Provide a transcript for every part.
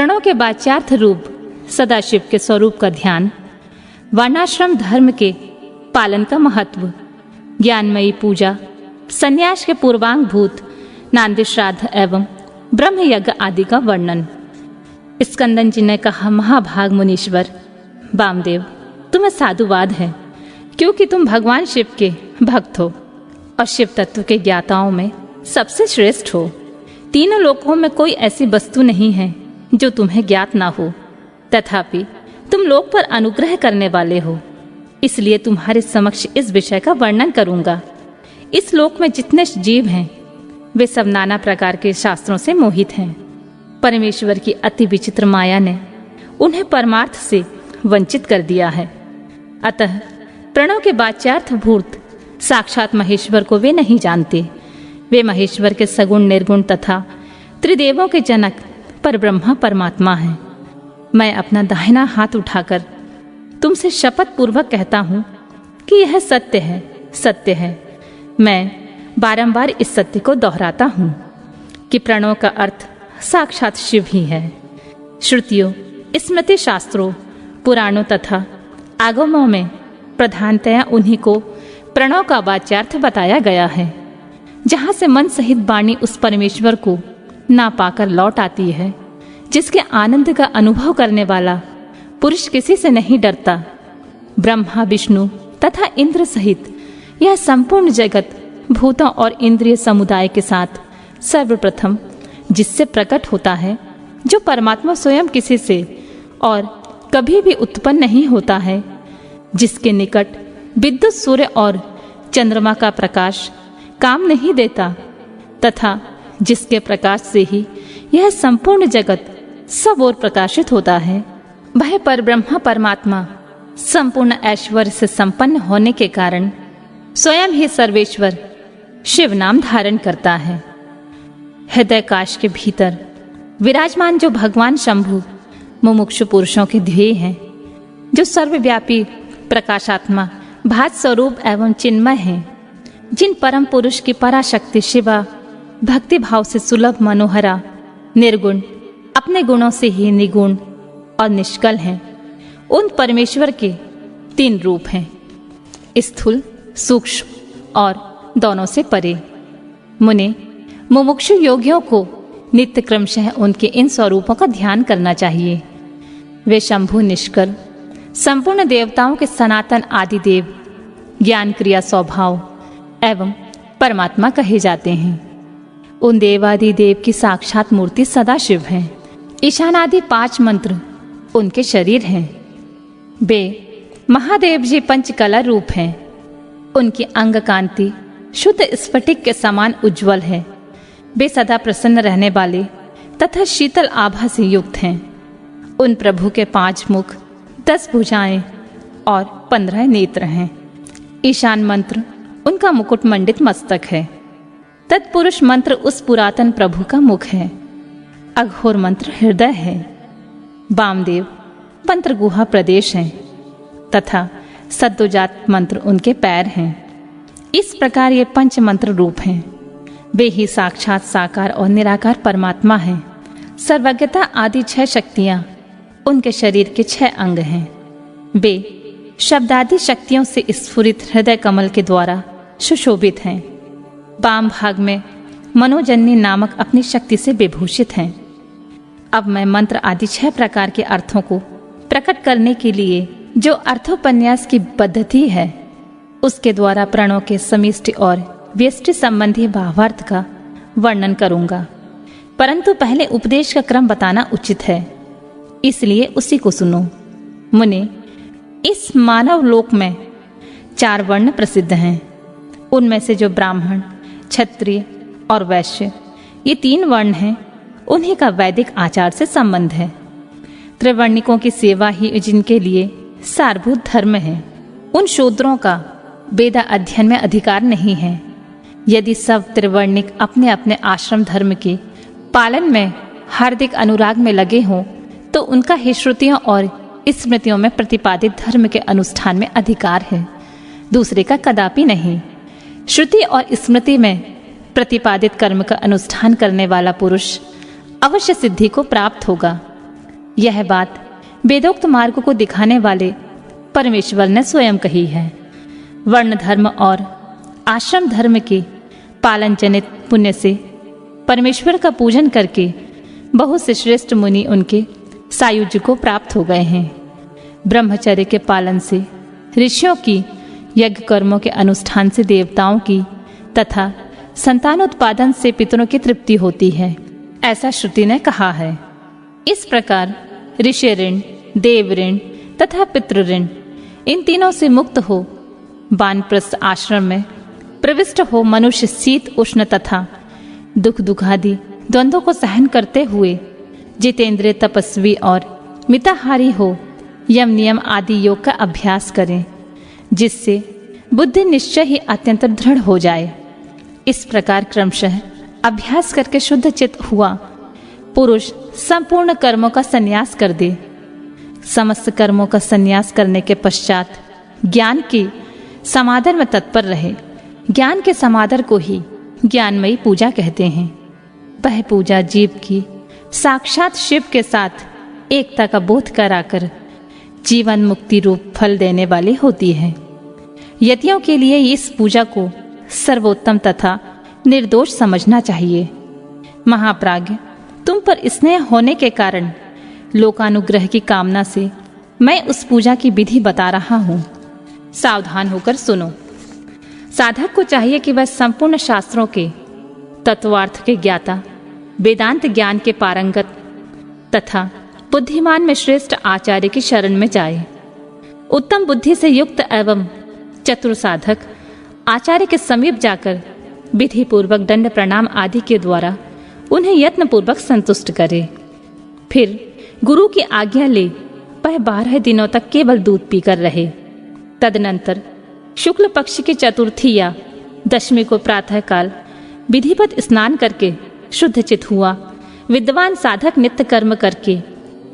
प्रणव के वाच्यार्थ रूप सदाशिव के स्वरूप का ध्यान, वर्णाश्रम धर्म के पालन का महत्व, ज्ञानमयी पूजा, संन्यास के पूर्वांग भूत नांदी श्राद्ध एवं ब्रह्म यज्ञ आदि का वर्णन। स्कंदन जी ने कहा, महाभाग मुनीश्वर वामदेव, तुम्हें साधुवाद है क्योंकि तुम भगवान शिव के भक्त हो और शिव तत्व के ज्ञाताओं में सबसे श्रेष्ठ हो। तीनों लोकों में कोई ऐसी वस्तु नहीं है जो तुम्हें ज्ञात ना हो, तथापि तुम लोक पर अनुग्रह करने वाले हो, इसलिए तुम्हारे समक्ष इस विषय का वर्णन करूंगा। इस लोक में जितने जीव हैं वे सब नाना प्रकार के शास्त्रों से मोहित हैं। परमेश्वर की अति विचित्र माया ने उन्हें परमार्थ से वंचित कर दिया है। अतः प्रणव के वाच्यार्थ भूत साक्षात महेश्वर को वे नहीं जानते। वे महेश्वर के सगुण निर्गुण तथा त्रिदेवों के जनक पर ब्रह्मा परमात्मा हैं। मैं अपना दाहिना हाथ उठाकर तुमसे शपथ पूर्वक कहता हूं कि यह सत्य है, सत्य है। मैं बारंबार इस सत्य को दोहराता हूं कि प्रणव का अर्थ साक्षात शिव ही है। श्रुतियों, स्मृति शास्त्रों, पुराणों तथा आगमों में प्रधानतया उन्हीं को प्रणव का वाच्यार्थ बताया गया है। जहां से मन सहित वाणी उस परमेश्वर को ना पाकर लौट आती है जिसके आनंद का अनुभव करने वाला पुरुष किसी से नहीं डरता। ब्रह्मा, विष्णु तथा इंद्र सहित यह संपूर्ण जगत भूतों और इंद्रिय समुदाय के साथ सर्वप्रथम जिससे प्रकट होता है, जो परमात्मा स्वयं किसी से और कभी भी उत्पन्न नहीं होता है, जिसके निकट विद्युत सूर्य और चंद्रमा का प्रकाश काम नहीं देता तथा जिसके प्रकाश से ही यह संपूर्ण जगत सब ओर प्रकाशित होता है, वह परब्रह्मा परमात्मा संपूर्ण ऐश्वर्य से संपन्न होने के कारण स्वयं ही सर्वेश्वर शिव नाम धारण करता है। हृदय काश के भीतर विराजमान जो भगवान शंभु मुमुक्षु पुरुषों के ध्येय हैं, जो सर्वव्यापी प्रकाशात्मा भात स्वरूप एवं चिन्मय हैं, जिन परम पुरुष की पराशक्ति शिवा भक्ति भाव से सुलभ मनोहरा निर्गुण अपने गुणों से ही निगुण और निष्कल हैं, उन परमेश्वर के तीन रूप हैं, स्थूल, सूक्ष्म और दोनों से परे। मुने, मुमुक्षु योगियों को नित्य क्रमशः उनके इन स्वरूपों का ध्यान करना चाहिए। वे शंभु निष्कल संपूर्ण देवताओं के सनातन आदिदेव, ज्ञान क्रिया स्वभाव एवं परमात्मा कहे जाते हैं। उन देवादिदेव की साक्षात मूर्ति सदाशिव है। ईशानादि 5 मंत्र उनके शरीर हैं। वे महादेव जी पंचकला रूप हैं। उनकी अंग कांति शुद्ध स्फटिक के समान उज्जवल है। वे सदा प्रसन्न रहने वाले तथा शीतल आभा से युक्त हैं। उन प्रभु के 5 मुख, 10 भुजाएं और 15 नेत्र हैं। ईशान मंत्र उनका मुकुट मंडित मस्तक है। तत्पुरुष मंत्र उस पुरातन प्रभु का मुख है। अघोर मंत्र हृदय है। वामदेव मंत्र गुहा प्रदेश है तथा सद्योजात मंत्र उनके पैर हैं। इस प्रकार ये 5 मंत्र रूप हैं। वे ही साक्षात साकार और निराकार परमात्मा हैं। सर्वज्ञता आदि 6 शक्तियां उनके शरीर के 6 अंग हैं। वे शब्दादि शक्तियों से स्फुरित हृदय कमल के द्वारा सुशोभित हैं। वाम भाग में मनोजन्य नामक अपनी शक्ति से विभूषित हैं। अब मैं मंत्र आदि 6 प्रकार के अर्थों को प्रकट करने के लिए जो अर्थोपन्यास की पद्धति है, उसके द्वारा प्रणों के समिष्टि और व्यष्टि संबंधी भावार्थ का वर्णन करूंगा। परंतु पहले उपदेश का क्रम बताना उचित है, इसलिए उसी को सुनो। मुने, इस मानव लोक में 4 वर्ण प्रसिद्ध हैं। उनमें से जो ब्राह्मण, क्षत्रिय और वैश्य ये 3 वर्ण हैं, उन्हीं का वैदिक आचार से संबंध है। त्रिवर्णिकों की सेवा ही जिनके लिए सारभूत धर्म है, उन शूद्रों का वेद अध्ययन में अधिकार नहीं है। यदि सब त्रिवर्णिक अपने अपने आश्रम धर्म के पालन में हार्दिक अनुराग में लगे हों, तो उनका ही श्रुतियों और स्मृतियों में प्रतिपादित धर्म के अनुष्ठान में अधिकार है, दूसरे का कदापि नहीं। श्रुति और स्मृति में प्रतिपादित कर्म का अनुष्ठान करने वाला पुरुष अवश्य सिद्धि को प्राप्त होगा। यह बात वेदोक्त मार्ग को दिखाने वाले परमेश्वर ने स्वयं कही है। वर्ण धर्म और आश्रम धर्म के पालन जनित पुण्य से परमेश्वर का पूजन करके बहुत से श्रेष्ठ मुनि उनके सायुज्य को प्राप्त हो गए हैं। ब्रह्मचर्य के पालन से ऋषियों की, यज्ञ कर्मों के अनुष्ठान से देवताओं की तथा संतानोत्पादन से पितरों की तृप्ति होती है, ऐसा श्रुति ने कहा है। इस प्रकार ऋषि ऋण, देव ऋण तथा पितृ ऋण, इन तीनों से मुक्त हो वानप्रस्थ आश्रम में प्रविष्ट हो मनुष्य शीत उष्ण तथा दुख दुखादि द्वंद्वों को सहन करते हुए जितेंद्रिय, तपस्वी और मिताहारी हो यम नियम आदि योग का अभ्यास करें, जिससे बुद्धि निश्चय ही अत्यंत दृढ़ हो जाए। इस प्रकार क्रमशः अभ्यास करके शुद्ध चित्त हुआ पुरुष संपूर्ण कर्मों का संन्यास कर दे। समस्त कर्मों का संन्यास करने के पश्चात ज्ञान के समादर में तत्पर रहे। ज्ञान के समादर को ही ज्ञानमयी पूजा कहते हैं। वह पूजा जीव की साक्षात शिव के साथ एकता का बोध कराकर जीवन मुक्ति रूप फल देने वाली होती है। यतियों के लिए इस पूजा को सर्वोत्तम तथा निर्दोष समझना चाहिए। महाप्राज्ञ, तुम पर स्नेह होने के कारण लोकानुग्रह की कामना से मैं उस पूजा की विधि बता रहा हूँ। सावधान होकर सुनो। साधक को चाहिए कि वह संपूर्ण शास्त्रों के तत्वार्थ के ज्ञाता, वेदांत ज्ञान के पारंगत तथा बुद्धिमान में श्रेष्ठ आचार्य की शरण में जाए। उत्तम बुद्धि से युक्त एवं चतुर साधक आचार्य के समीप जाकर विधि पूर्वक दंड प्रणाम आदि के द्वारा उन्हें यत्न पूर्वक संतुष्ट करे। फिर गुरु की आज्ञा ले वह 12 दिनों तक केवल दूध पीकर रहे। तदनंतर शुक्ल पक्ष की चतुर्थी या दशमी को प्रातः काल विधिवत स्नान करके शुद्ध चित हुआ विद्वान साधक नित्य कर्म करके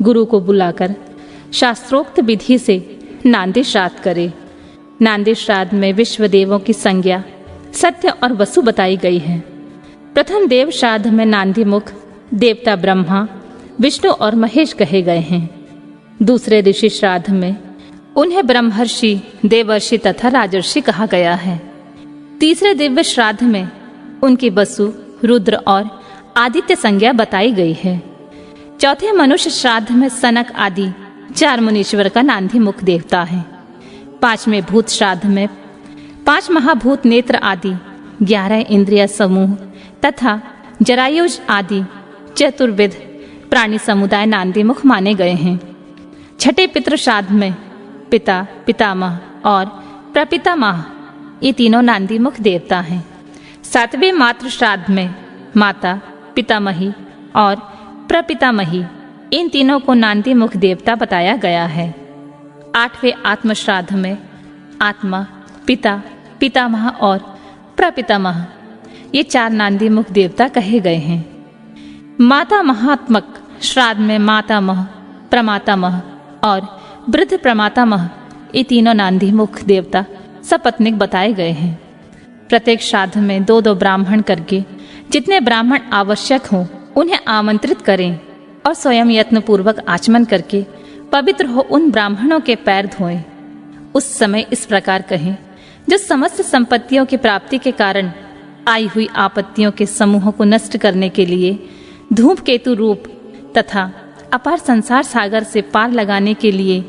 गुरु को बुलाकर शास्त्रोक्त विधि से नांदी श्राद्ध करे। नांदी श्राद्ध में विश्व देवों की संज्ञा सत्य और वसु बताई गई है। प्रथम देव श्राद्ध में नांदी मुख देवता ब्रह्मा, विष्णु और महेश कहे गए हैं। दूसरे ऋषि श्राद्ध में उन्हें ब्रह्मर्षि, देवर्षि तथा राजर्षि कहा गया है। तीसरे दिव्य श्राद्ध में उनकी वसु, रुद्र और आदित्य संज्ञा बताई गई है। चौथे मनुष्य श्राद्ध में सनक आदि 4 मुनीश्वर का नांदी मुख देवता है। 5वें भूत श्राद्ध में 5 महाभूत नेत्र आदि 11 इंद्रिय समूह तथा जरायुज आदि चतुर्विध प्राणी समुदाय नांदी मुख माने गए हैं। छठे पितृ श्राद्ध में पिता, पितामह और प्रपितामह, ये तीनों नांदी मुख देवता हैं। 7वें मातृ श्राद्ध में माता, पितामही और प्रपितामही, इन तीनों को नांदी मुख देवता बताया गया है। 8वें आत्म श्राद्ध में आत्मा, पिता, पितामह और प्रपितामह, ये 4 नांदी मुख देवता कहे गए हैं। माता महात्मक श्राद्ध में मातामह, प्रमातामह और वृद्ध प्रमातामह, ये तीनों नांदी मुख देवता सपत्नीक बताए गए हैं। प्रत्येक श्राद्ध में 2-2 ब्राह्मण करके जितने ब्राह्मण आवश्यक हों उन्हें आमंत्रित करें और स्वयं यत्न पूर्वक आचमन करके पवित्र हो उन ब्राह्मणों के पैर धोएं। उस समय इस प्रकार कहें, जो समस्त संपत्तियों की प्राप्ति के कारण आई हुई आपत्तियों के समूह को नष्ट करने के लिए धूमकेतु रूप तथा अपार संसार सागर से पार लगाने के लिए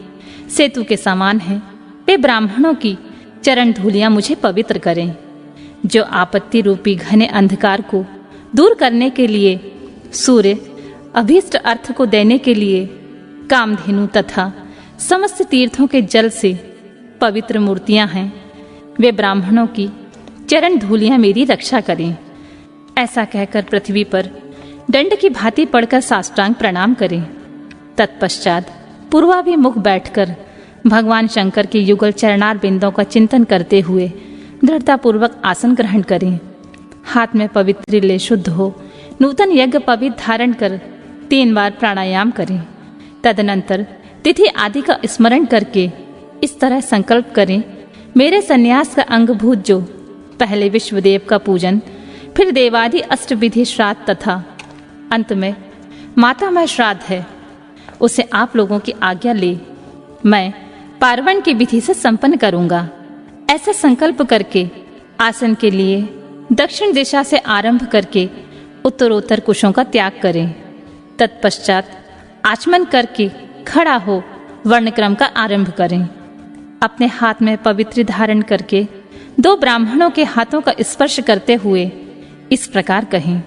सेतु के समान है, वे ब्राह्मणों की चरण धूलियां मुझे पवित्र करें। जो आपत्ति रूपी घने अंधकार को दूर करने के लिए सूर्य, अभीष्ट अर्थ को देने के लिए कामधेनु तथा समस्त तीर्थों के जल से पवित्र मूर्तियां हैं, वे ब्राह्मणों की चरण धूलियां मेरी रक्षा करें। ऐसा कहकर पृथ्वी पर दंड की भांति पड़कर साष्टांग प्रणाम करें। तत्पश्चात पूर्वाभिमुख बैठकर भगवान शंकर के युगल चरणार बिंदों का चिंतन करते हुए दृढ़तापूर्वक आसन ग्रहण करें। हाथ में पवित्र ले शुद्ध हो नूतन यज्ञ पवित्र धारण कर 3 बार प्राणायाम करें। तदनंतर तिथि आदि का स्मरण करके इस तरह संकल्प करें, मेरे संन्यास का अंगभूत जो पहले विश्वदेव का पूजन, फिर देवादि अष्टविधि श्राद्ध तथा अंत में मातामह श्राद्ध है, उसे आप लोगों की आज्ञा ले मैं पार्वण की विधि से संपन्न करूंगा। ऐसा संकल्प करके आसन के लिए दक्षिण दिशा से आरंभ करके उत्तरोत्तर कुशों का त्याग करें। तत्पश्चात आचमन करके खड़ा हो वर्णक्रम का आरंभ करें। अपने हाथ में पवित्र धारण करके 2 ब्राह्मणों के हाथों का स्पर्श करते हुए इस प्रकार कहें।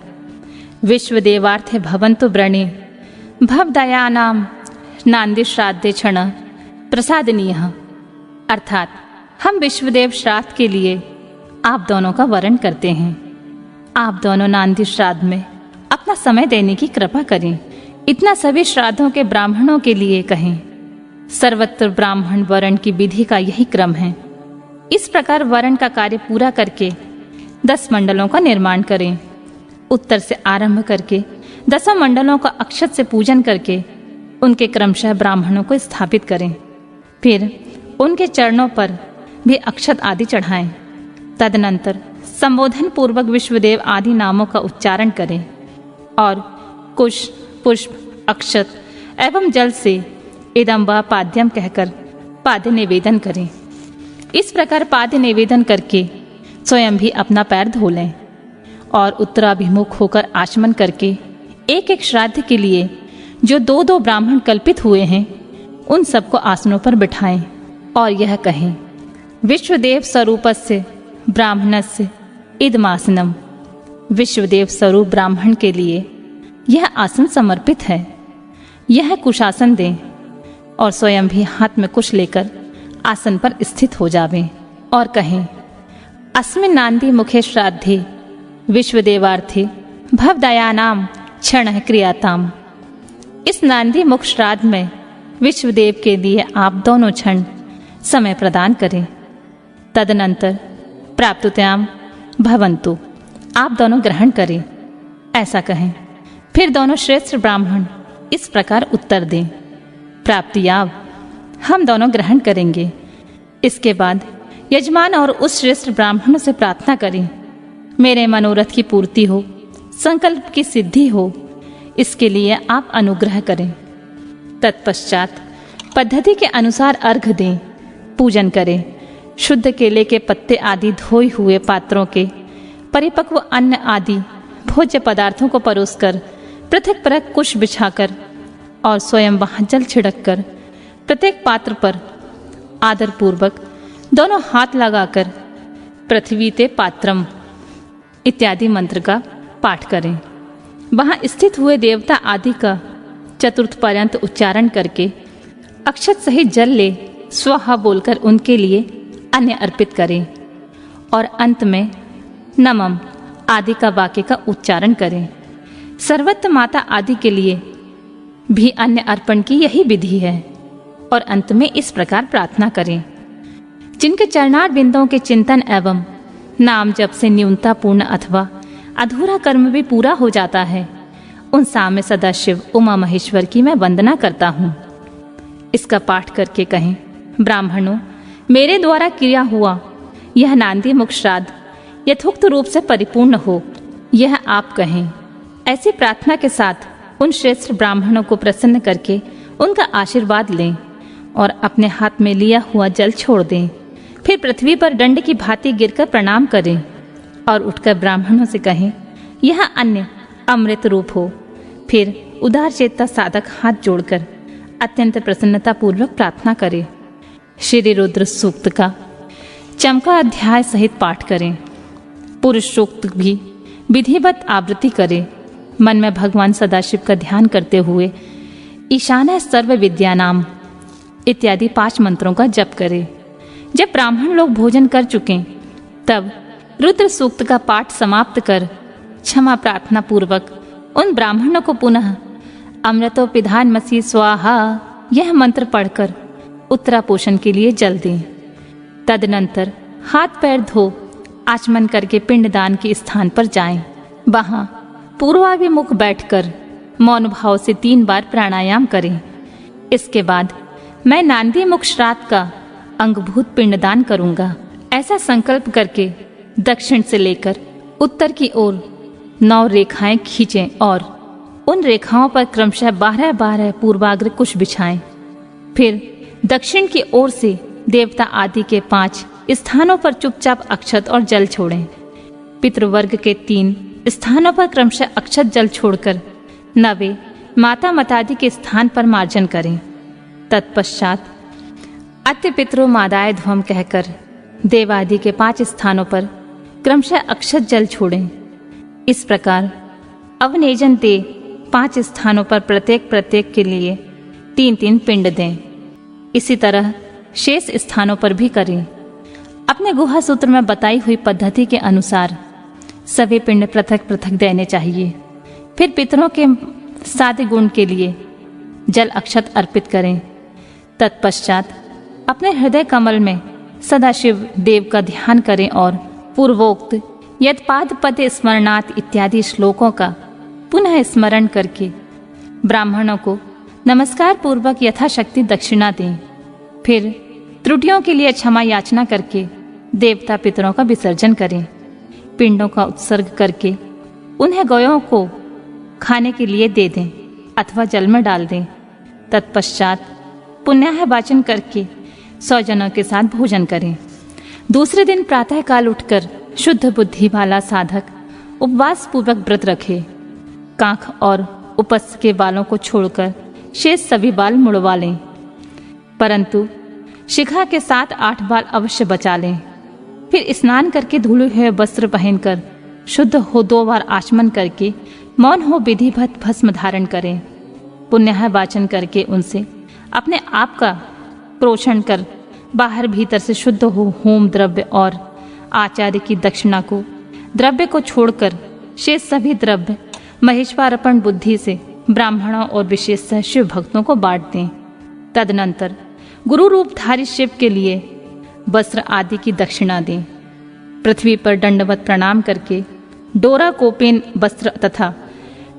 विश्वदेवार्थे भवन्तु व्रणे भवदयानाम नांदी श्राद्धे क्षण प्रसादनीयः। अर्थात हम विश्वदेव श्राद्ध के लिए आप दोनों का वरण करते हैं। आप दोनों नांदी श्राद्ध में अपना समय देने की कृपा करें। इतना सभी श्राद्धों के ब्राह्मणों के लिए कहें। सर्वत्र ब्राह्मण वरण की विधि का यही क्रम है। इस प्रकार वरण का कार्य पूरा करके 10 मंडलों का निर्माण करें। उत्तर से आरंभ करके 10 मंडलों का अक्षत से पूजन करके उनके क्रमशः ब्राह्मणों को स्थापित करें। फिर उनके चरणों पर भी अक्षत आदि चढ़ाएं। तदनंतर संबोधन पूर्वक विश्वदेव आदि नामों का उच्चारण करें और कुश, पुष्प, अक्षत एवं जल से इदं वा पाद्यम कहकर पाद्य निवेदन करें। इस प्रकार पाद्य निवेदन करके स्वयं भी अपना पैर धो लें और उत्तराभिमुख होकर आचमन करके एक एक श्राद्ध के लिए जो 2-2 ब्राह्मण कल्पित हुए हैं उन सबको आसनों पर बिठाएं और यह कहें। विश्वदेव स्वरूपस्य ब्राह्मणस्य इदमासनम। विश्वदेव स्वरूप ब्राह्मण के लिए यह आसन समर्पित है। यह कुशासन दें और स्वयं भी हाथ में कुश लेकर आसन पर स्थित हो जावें और कहें। अस्मिन् नांदी मुखे श्राद्धे विश्वदेवार्थे भवदयानाम क्षण क्रियाताम। इस नांदी मुख श्राद्ध में विश्वदेव के लिए आप दोनों क्षण समय प्रदान करें। तदनंतर प्राप्तुत्याम भवन्तु। आप दोनों ग्रहण करें, ऐसा कहें। फिर दोनों श्रेष्ठ ब्राह्मण इस प्रकार उत्तर दें। प्राप्तियाव, हम दोनों ग्रहण करेंगे। इसके बाद यजमान और उस श्रेष्ठ ब्राह्मण से प्रार्थना करें, मेरे मनोरथ की पूर्ति हो, संकल्प की सिद्धि हो, इसके लिए आप अनुग्रह करें। तत्पश्चात पद्धति के अनुसार अर्घ दें, पूजन करें। शुद्ध केले के पत्ते आदि धोए हुए पात्रों के परिपक्व अन्न आदि भोज्य पदार्थों को परोसकर पृथक पृथक कुश बिछाकर और स्वयं वहां जल छिड़ककर प्रत्येक पात्र पर आदर पूर्वक दोनों हाथ लगाकर पृथ्वी ते पात्रम इत्यादि मंत्र का पाठ करें। वहां स्थित हुए देवता आदि का चतुर्थ पर्यंत उच्चारण करके अक्षत सहित जल ले स्वाहा बोलकर उनके लिए अन्य अर्पित करें और अंत में नमम आदि का वाक्य का उच्चारण करें। सर्वत्र माता आदि के लिए भी अन्य अर्पण की यही विधि है और अंत में इस प्रकार प्रार्थना करें। जिनके चरणार बिंदों के चिंतन एवं नाम जप से न्यूनता पूर्ण अथवा अधूरा कर्म भी पूरा हो जाता है, उन साम्य सदाशिव उमा महेश्वर की मैं वंदना करता हूँ। इसका पाठ करके कहें, ब्राह्मणों, मेरे द्वारा किया हुआ यह नांदी मुख श्राद्ध यथोक्त रूप से परिपूर्ण हो, यह आप कहें। ऐसी प्रार्थना के साथ उन श्रेष्ठ ब्राह्मणों को प्रसन्न करके उनका आशीर्वाद लें और अपने हाथ में लिया हुआ जल छोड़ दें। फिर पृथ्वी पर दंड की भांति गिरकर प्रणाम करें और उठकर ब्राह्मणों से कहें, यह अन्न अमृत रूप हो। फिर उदार चेता साधक हाथ जोड़कर अत्यंत प्रसन्नता पूर्वक प्रार्थना करें। श्री रुद्र सूक्त का चमका अध्याय सहित पाठ करें। पुरुष सूक्त भी विधिवत आवृत्ति करें। मन में भगवान सदाशिव का ध्यान करते हुए ईशान सर्व विद्यानाम इत्यादि 5 मंत्रों का जप करें। जब ब्राह्मण लोग भोजन कर चुके तब रुद्र सूक्त का पाठ समाप्त कर क्षमा प्रार्थना पूर्वक उन ब्राह्मणों को पुनः अमृतो पिधान मसी स्वाहा यह मंत्र पढ़कर उत्तरापोषण के लिए जल दें। तदनंतर हाथ पैर धो आचमन करके पिंडदान के स्थान पर जाएं। वहां पूर्वाभिमुख बैठकर मौन भाव से 3 बार प्राणायाम करें। इसके बाद मैं नांदी मुख श्राद्ध का अंगभूत पिंडदान करूंगा, ऐसा संकल्प करके दक्षिण से लेकर उत्तर की ओर 9 रेखाएं खींचें और उन रेखाओं पर क्रमशः 12-12 पूर्वाग्र कुश बिछाएं। फिर दक्षिण की ओर से देवता आदि के 5 स्थानों पर चुपचाप अक्षत और जल छोड़ें। पितृवर्ग के 3 स्थानों पर क्रमशः अक्षत जल छोड़कर 9 माता मतादि के स्थान पर मार्जन करें। तत्पश्चात अत्य पितरो मादाय ध्वम कहकर देवादि के 5 स्थानों पर क्रमशः अक्षत जल छोड़ें। इस प्रकार अवनेजन दे 5 स्थानों पर प्रत्येक के लिए 3-3 पिंड दें। इसी तरह शेष स्थानों पर भी करें। अपने गुहा सूत्र में बताई हुई पद्धति के अनुसार सभी पिंड पृथक पृथक देने चाहिए। फिर पितरों के सादे गुण के लिए जल अक्षत अर्पित करें। तत्पश्चात अपने हृदय कमल में सदाशिव देव का ध्यान करें और पूर्वोक्त यत्पाद पद स्मरणात् इत्यादि श्लोकों का पुनः स्मरण करके ब्राह्मणों को नमस्कार पूर्वक यथाशक्ति दक्षिणा दें। फिर त्रुटियों के लिए क्षमा याचना करके देवता पितरों का विसर्जन करें। पिंडों का उत्सर्ग करके उन्हें गयों को खाने के लिए दे दें अथवा जल में डाल दें। तत्पश्चात पुण्याह वाचन करके 100 जनों के साथ भोजन करें। दूसरे दिन प्रातः काल उठकर शुद्ध बुद्धि वाला साधक उपवास पूर्वक व्रत रखे। कांख और उपस्थ के बालों को छोड़कर शेष सभी बाल मुड़वा लें, परंतु शिखा के 7-8 बाल अवश्य बचा लें। फिर स्नान करके धुले हुए वस्त्र पहनकर शुद्ध हो 2 बार आचमन करके मौन हो विधिवत भस्म धारण करें। पुण्य वाचन करके उनसे अपने आप का प्रोक्षण कर बाहर भीतर से शुद्ध हो होम द्रव्य और आचार्य की दक्षिणा को द्रव्य को छोड़कर शेष सभी द्रव्य महेश्वरार्पण बुद्धि से ब्राह्मणों और विशेषतः शिव भक्तों को बांट दें। तदनंतर गुरु रूपधारी शिव के लिए वस्त्र आदि की दक्षिणा दें। पृथ्वी पर दंडवत प्रणाम करके डोरा कोपेन वस्त्र तथा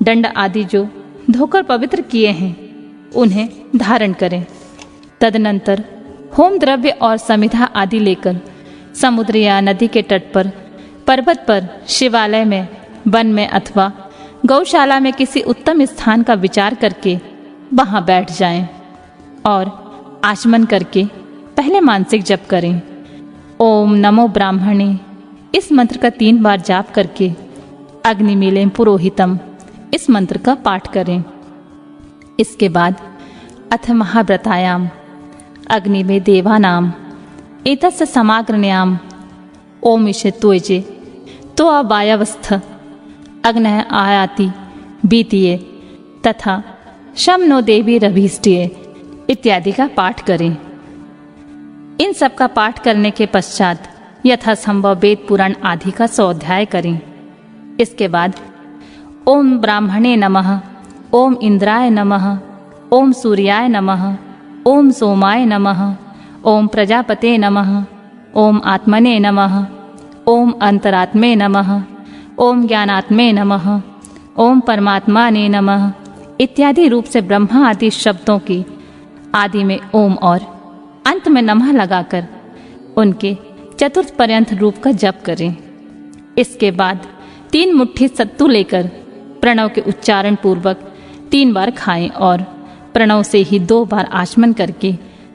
दंड आदि जो धोकर पवित्र किए हैं उन्हें धारण करें। तदनंतर होम द्रव्य और समिधा आदि लेकर समुद्र या नदी के तट पर, पर्वत पर, शिवालय में, वन में अथवा गौशाला में किसी उत्तम स्थान का विचार करके वहां बैठ जाएं और आचमन करके पहले मानसिक जप करें। ओम नमो ब्राह्मणे इस मंत्र का 3 बार जाप करके अग्निमीलें पुरोहितम इस मंत्र का पाठ करें। इसके बाद अथ महाव्रतायाम अग्नि में देवानाम एतस्य समाग्रण्याम ओम ईशे त्वजे तो अवायवस्थ अग्नः आयाति बीतिये तथा शम नो देवी रभीष्टिये इत्यादि का पाठ करें। इन सब का पाठ करने के पश्चात यथासंभव वेद पुराण आदि का 100 अध्याय करें। इसके बाद ओम ब्राह्मणे नमः, ओम इंद्राय नमः, ओम सूर्याय नमः, ओम सोमाय नमः, ओम प्रजापते नमः, ओम आत्मने नमः, ओम अंतरात्मे नमः, ओम ज्ञानात्मे नमः, ओम परमात्माने नमः इत्यादि रूप से ब्रह्मा आदि शब्दों की आदि में ओम और अंत में नमः लगाकर उनके चतुर्थ पर्यंत रूप का जप करें। इसके बाद 3 मुट्ठी सत्तू लेकर प्रणव के उच्चारण पूर्वक 3 बार खाएं और प्रणव से ही 2 बार आचमन करके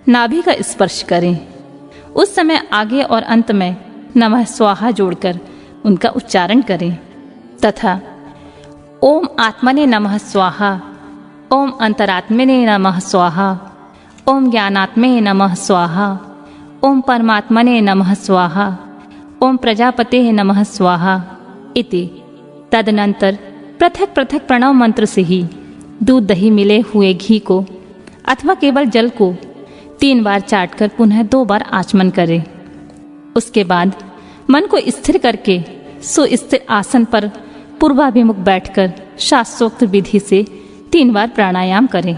नाभि का स्पर्श करें। उस समय आगे और अंत में नमः स्वाहा जोड़कर उनका उच्चारण करें तथा ओम आत्मने नमः स्वाहा, ओम अंतरात्मने नमः स्वाहा, ओम ज्ञानात्मे नमः स्वाहा, ओम परमात्मने नमः स्वाहा, ओम प्रजापते नमः स्वाहा इति। तदनंतर पृथक पृथक प्रणव मंत्र से ही दूध दही मिले हुए घी को अथवा केवल जल को 3 बार चाटकर पुनः 2 बार आचमन करें। उसके बाद मन को स्थिर करके सुस्थिर आसन पर पूर्वाभिमुख बैठकर शास्त्रोक्त विधि से 3 बार प्राणायाम करें।